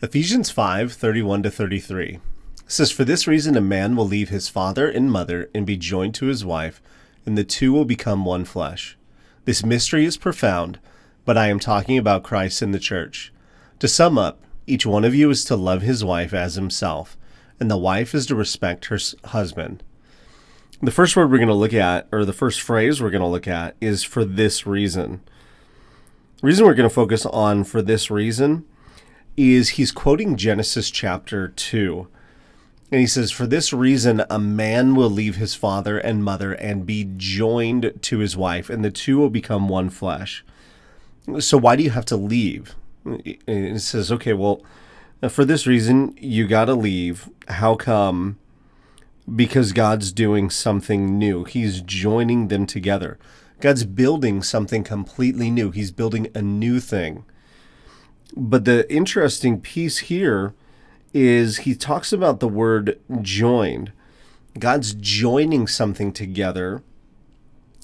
Ephesians 5:31-33 says, "For this reason a man will leave his father and mother and be joined to his wife, and the two will become one flesh. This mystery is profound, but I am talking about Christ and the church. To sum up, each one of you is to love his wife as himself, and the wife is to respect her husband." The first word we're going to look at, or the first phrase we're going to look at, is "for this reason." The reason we're going to focus on "for this reason" is he's quoting Genesis chapter 2. And he says, "For this reason, a man will leave his father and mother and be joined to his wife, and the two will become one flesh." So why do you have to leave? It says, okay, well, for this reason, you got to leave. How come? Because God's doing something new. He's joining them together. God's building something completely new. He's building a new thing. But the interesting piece here is he talks about the word joined. God's joining something together.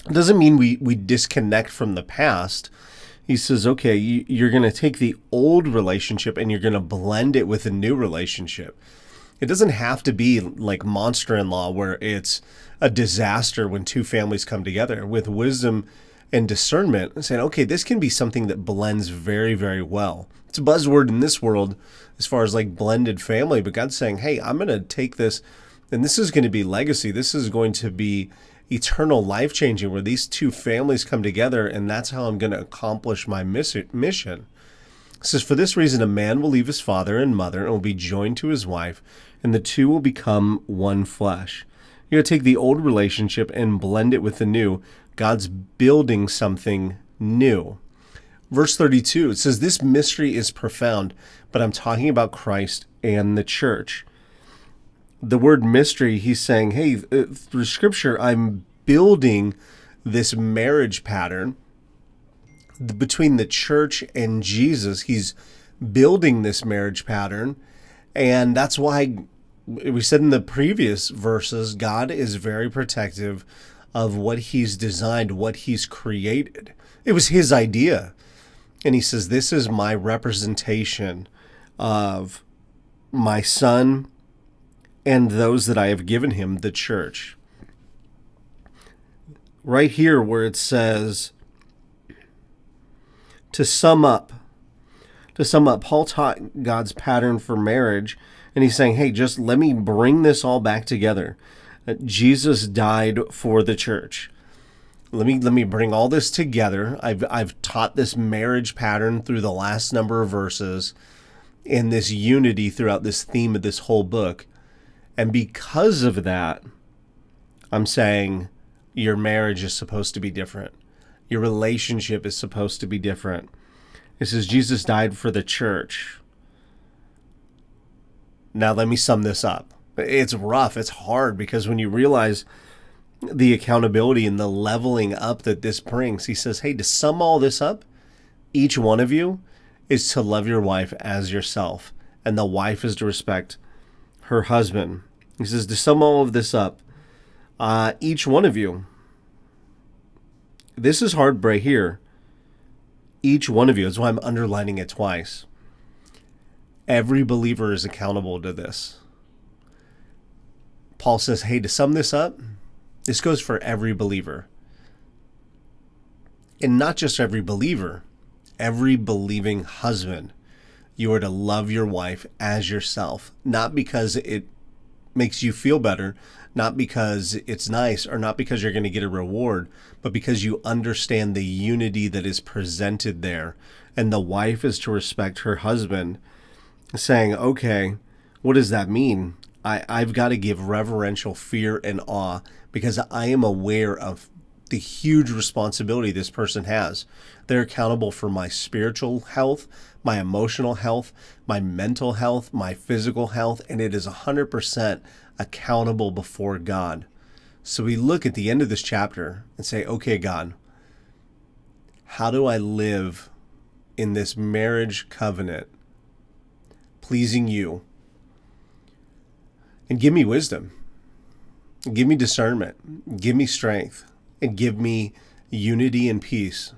It doesn't mean we disconnect from the past. He says, okay, you're going to take the old relationship and you're going to blend it with a new relationship. It doesn't have to be like Monster-in-Law where it's a disaster when two families come together. With wisdom and discernment, saying, okay, this can be something that blends very, very well. It's a buzzword in this world as far as like blended family, but God's saying, hey, I'm going to take this, and this is going to be legacy. This is going to be eternal life changing, where these two families come together, and that's how I'm going to accomplish my mission. It says, "For this reason, a man will leave his father and mother and will be joined to his wife, and the two will become one flesh." You're going to take the old relationship and blend it with the new. God's building something new. Verse 32, it says, "This mystery is profound, but I'm talking about Christ and the church." The word mystery, he's saying, hey, through Scripture, I'm building this marriage pattern between the church and Jesus. He's building this marriage pattern, and that's why we said in the previous verses, God is very protective of what he's designed, what he's created. It was his idea. And he says, this is my representation of my son and those that I have given him, the church. Right here where it says, to sum up, Paul taught God's pattern for marriage, and he's saying, hey, just let me bring this all back together. Jesus died for the church. Let me bring all this together. I've taught this marriage pattern through the last number of verses, and this unity throughout this theme of this whole book. And because of that, I'm saying your marriage is supposed to be different. Your relationship is supposed to be different. It says Jesus died for the church. Now let me sum this up. It's rough. It's hard because when you realize the accountability and the leveling up that this brings, he says, hey, to sum all this up, each one of you is to love your wife as yourself, and the wife is to respect her husband. He says, to sum all of this up, each one of you, this is hard right here. Each one of you, that's why I'm underlining it twice. Every believer is accountable to this. Paul says, hey, to sum this up, this goes for every believer. And not just every believer, every believing husband. You are to love your wife as yourself, not because it makes you feel better, not because it's nice, or not because you're going to get a reward, but because you understand the unity that is presented there. And the wife is to respect her husband, saying, okay, what does that mean? I've got to give reverential fear and awe because I am aware of the huge responsibility this person has. They're accountable for my spiritual health, my emotional health, my mental health, my physical health, and it is 100% accountable before God. So we look at the end of this chapter and say, okay, God, how do I live in this marriage covenant pleasing you? And give me wisdom, give me discernment, give me strength, and give me unity and peace